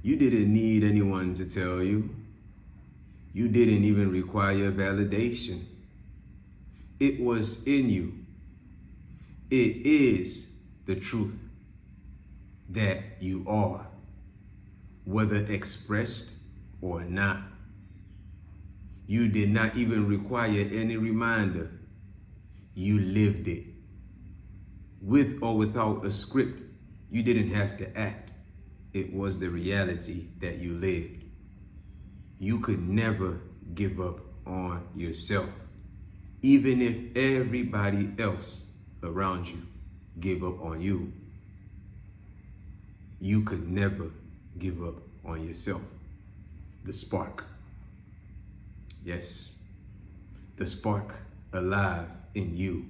You didn't need anyone to tell you. You didn't even require validation. It was in you. It is the truth that you are, whether expressed or not. You did not even require any reminder. You lived it. With or without a script, you didn't have to act. It was the reality that you lived. You could never give up on yourself, even if everybody else around you gave up on you. You could never give up on yourself. The spark. Yes, the spark alive in you.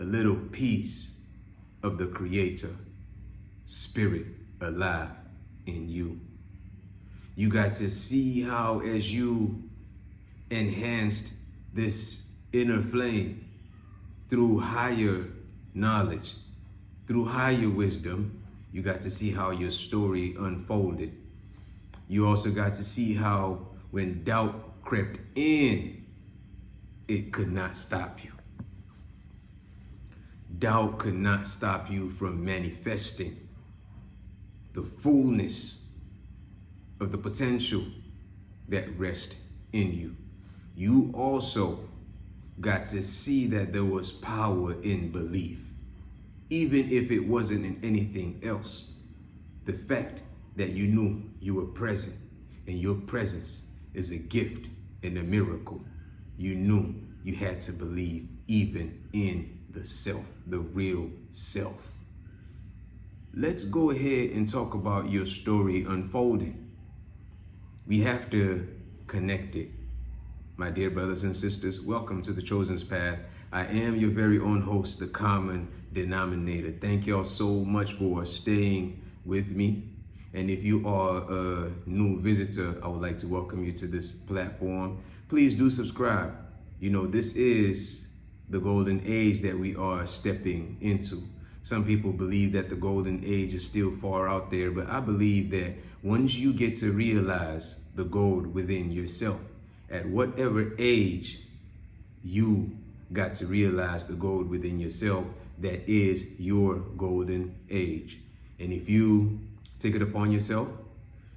A little piece of the Creator spirit alive in you. You got to see how, as you enhanced this inner flame through higher knowledge, through higher wisdom, you got to see how your story unfolded. You also got to see how when doubt crept in, it could not stop you. Doubt could not stop you from manifesting the fullness of the potential that rests in you. You also got to see that there was power in belief, even if it wasn't in anything else. The fact that you knew you were present, and your presence is a gift and a miracle. You knew you had to believe even in the self, the real self. Let's go ahead and talk about your story unfolding. We have to connect it. My dear brothers and sisters, welcome to The Chosen's Path. I am your very own host, the common denominator. Thank y'all so much for staying with me. And if you are a new visitor, I would like to welcome you to this platform. Please do subscribe. You know, this is the golden age that we are stepping into. Some people believe that the golden age is still far out there, but I believe that once you get to realize the gold within yourself, at whatever age you got to realize the gold within yourself, that is your golden age. And if you take it upon yourself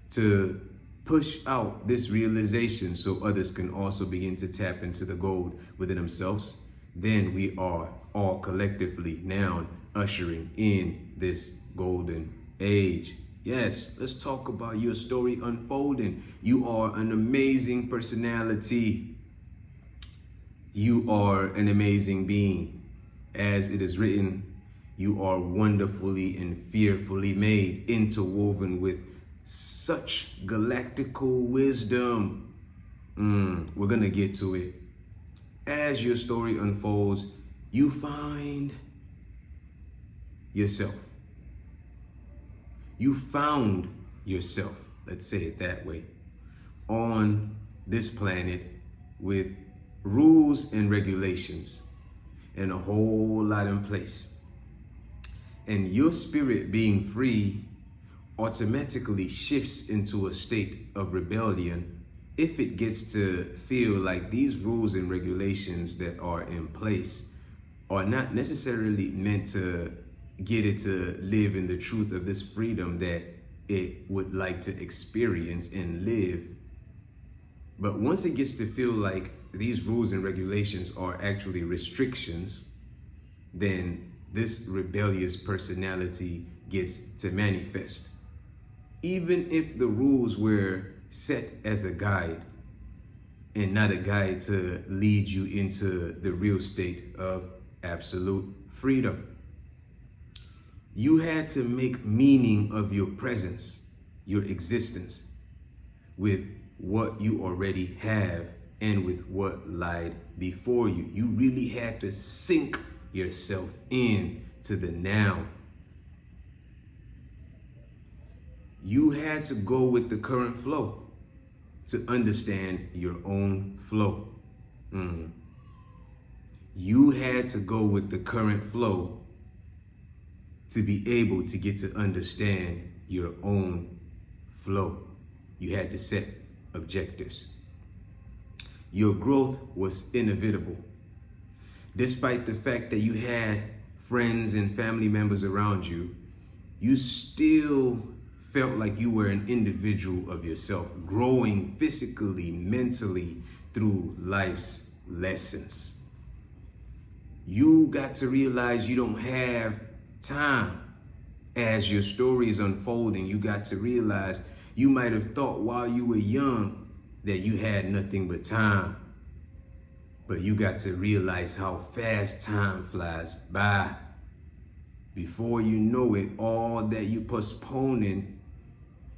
to push out this realization so others can also begin to tap into the gold within themselves, then we are all collectively now ushering in this golden age. Yes, let's talk about your story unfolding. You are an amazing personality. You are an amazing being. As it is written, you are wonderfully and fearfully made, interwoven with such galactical wisdom. We're gonna get to it. As your story unfolds, you find yourself. You found yourself, let's say it that way, on this planet with rules and regulations and a whole lot in place. And your spirit being free automatically shifts into a state of rebellion if it gets to feel like these rules and regulations that are in place are not necessarily meant to get it to live in the truth of this freedom that it would like to experience and live. But once it gets to feel like these rules and regulations are actually restrictions, then this rebellious personality gets to manifest. Even if the rules were set as a guide and not a guide to lead you into the real state of absolute freedom. You had to make meaning of your presence, your existence, with what you already have and with what lied before you. You really had to sink yourself in to the now. You had to go with the current flow to understand your own flow. You had to go with the current flow to be able to get to understand your own flow. You had to set objectives. Your growth was inevitable. Despite the fact that you had friends and family members around you, you still felt like you were an individual of yourself, growing physically, mentally through life's lessons. You got to realize you don't have time. As your story is unfolding, you got to realize you might have thought while you were young that you had nothing but time. But you got to realize how fast time flies by. Before you know it, all that you postponing,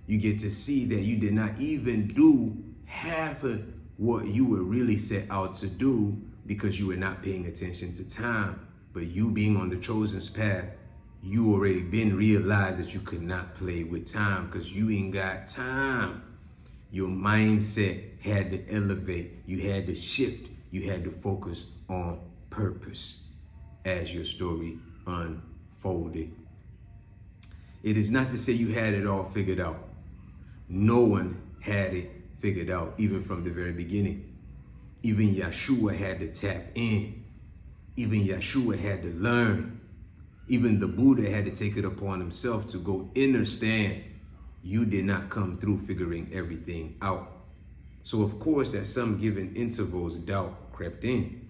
you get to see that you did not even do half of what you were really set out to do because you were not paying attention to time. But you being on the chosen path, you already been realized that you could not play with time because you ain't got time. Your mindset had to elevate. You had to shift. You had to focus on purpose as your story unfolded. It is not to say you had it all figured out. No one had it figured out, even from the very beginning. Even Yeshua had to tap in. Even Yeshua had to learn. Even the Buddha had to take it upon himself to go understand. You did not come through figuring everything out. So of course, at some given intervals, doubt crept in.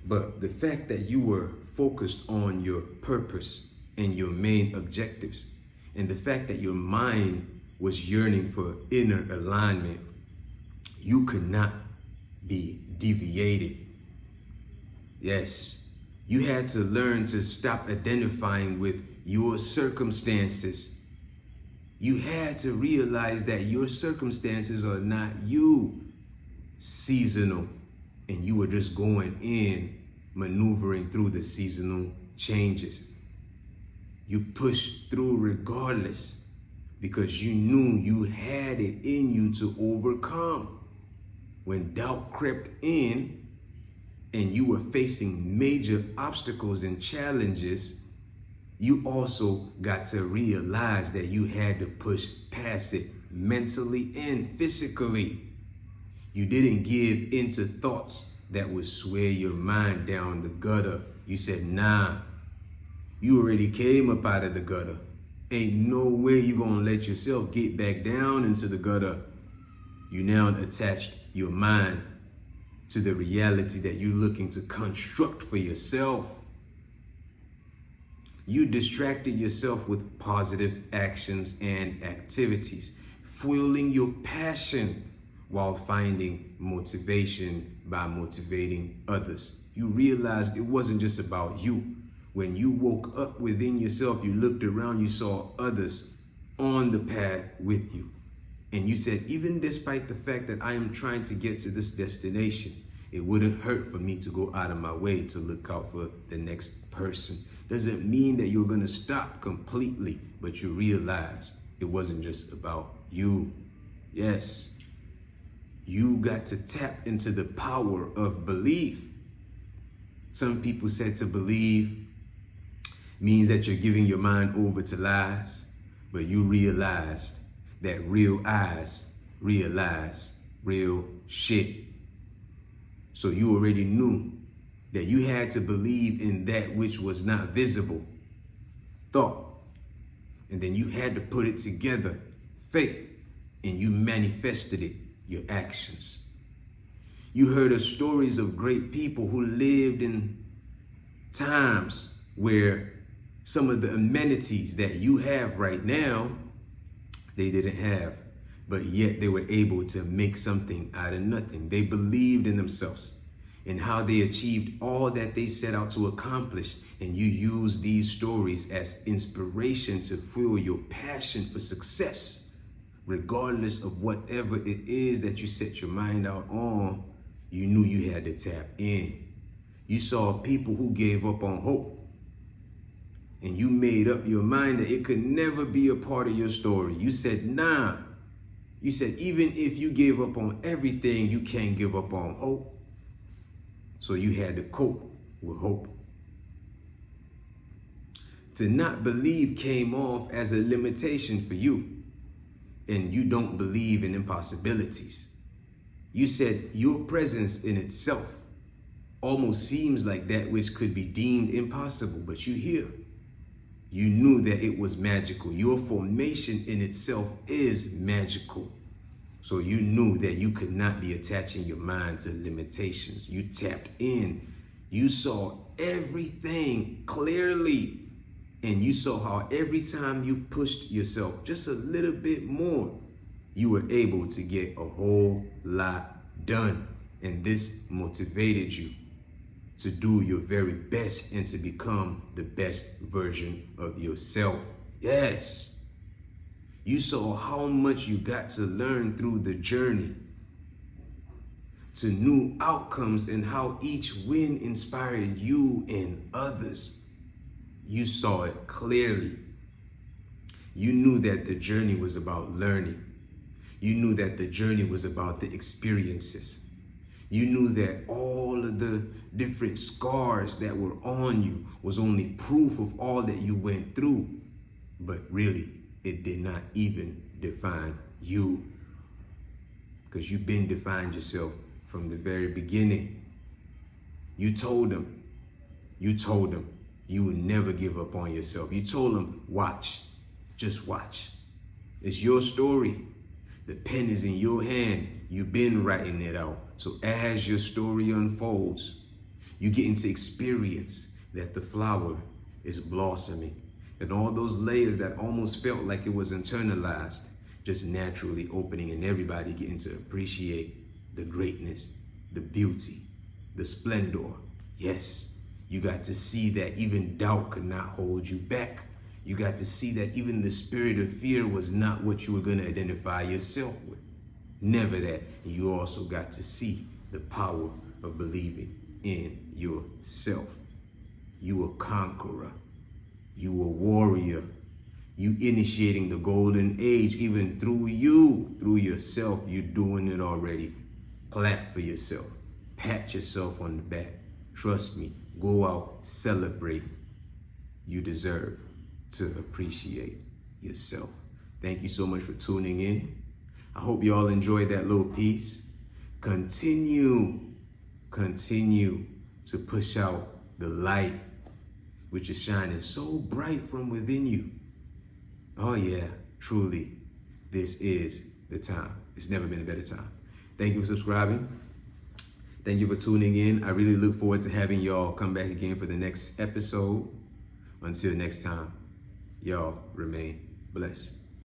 But the fact that you were focused on your purpose and your main objectives, and the fact that your mind was yearning for inner alignment, you could not be deviated. Yes, you had to learn to stop identifying with your circumstances. You had to realize that your circumstances are not you, seasonal, and you were just going in, maneuvering through the seasonal changes. You pushed through regardless because you knew you had it in you to overcome. When doubt crept in and you were facing major obstacles and challenges, you also got to realize that you had to push past it mentally and physically. You didn't give into thoughts that would sway your mind down the gutter. You said, nah, you already came up out of the gutter. Ain't no way you gonna let yourself get back down into the gutter. You now attached your mind to the reality that you're looking to construct for yourself. You distracted yourself with positive actions and activities, fueling your passion while finding motivation by motivating others. You realized it wasn't just about you. When you woke up within yourself, you looked around, you saw others on the path with you. And you said, even despite the fact that I am trying to get to this destination, it wouldn't hurt for me to go out of my way to look out for the next person. Doesn't mean that you're going to stop completely, but you realize it wasn't just about you. Yes, you got to tap into the power of belief. Some people said to believe means that you're giving your mind over to lies, but you realized that real eyes realize real shit. So you already knew that you had to believe in that which was not visible, thought, and then you had to put it together, faith, and you manifested it, your actions. You heard of stories of great people who lived in times where some of the amenities that you have right now, they didn't have, but yet they were able to make something out of nothing. They believed in themselves and how they achieved all that they set out to accomplish. And you use these stories as inspiration to fuel your passion for success, regardless of whatever it is that you set your mind out on. You knew you had to tap in. You saw people who gave up on hope, and you made up your mind that it could never be a part of your story. You said, nah. You said, even if you gave up on everything, you can't give up on hope. So you had to cope with hope. To not believe came off as a limitation for you. and you don't believe in impossibilities. You said your presence in itself almost seems like that which could be deemed impossible, but you're here. You knew that it was magical. Your formation in itself is magical. So you knew that you could not be attaching your mind to limitations. You tapped in. You saw everything clearly. And you saw how every time you pushed yourself just a little bit more, you were able to get a whole lot done. And this motivated you to do your very best and to become the best version of yourself. Yes. You saw how much you got to learn through the journey to new outcomes and how each win inspired you and others. You saw it clearly. You knew that the journey was about learning. You knew that the journey was about the experiences. You knew that all of the different scars that were on you was only proof of all that you went through. But really, it did not even define you. Because you've been defined yourself from the very beginning. You told them you would never give up on yourself. You told them, watch, just watch. It's your story. The pen is in your hand. You've been writing it out. So as your story unfolds, you get into experience that the flower is blossoming. And all those layers that almost felt like it was internalized, just naturally opening and everybody getting to appreciate the greatness, the beauty, the splendor. Yes, you got to see that even doubt could not hold you back. You got to see that even the spirit of fear was not what you were going to identify yourself with. Never that. And you also got to see the power of believing in yourself. You a conqueror. You a warrior. You initiating the golden age even through you, through yourself. You're doing it already. Clap for yourself. Pat yourself on the back. Trust me. Go out, celebrate. You deserve to appreciate yourself. Thank you so much for tuning in. I hope you all enjoyed that little piece. Continue to push out the light which is shining so bright from within you. Oh yeah, truly, this is the time. It's never been a better time. Thank you for subscribing. Thank you for tuning in. I really look forward to having y'all come back again for the next episode. Until next time, y'all remain blessed.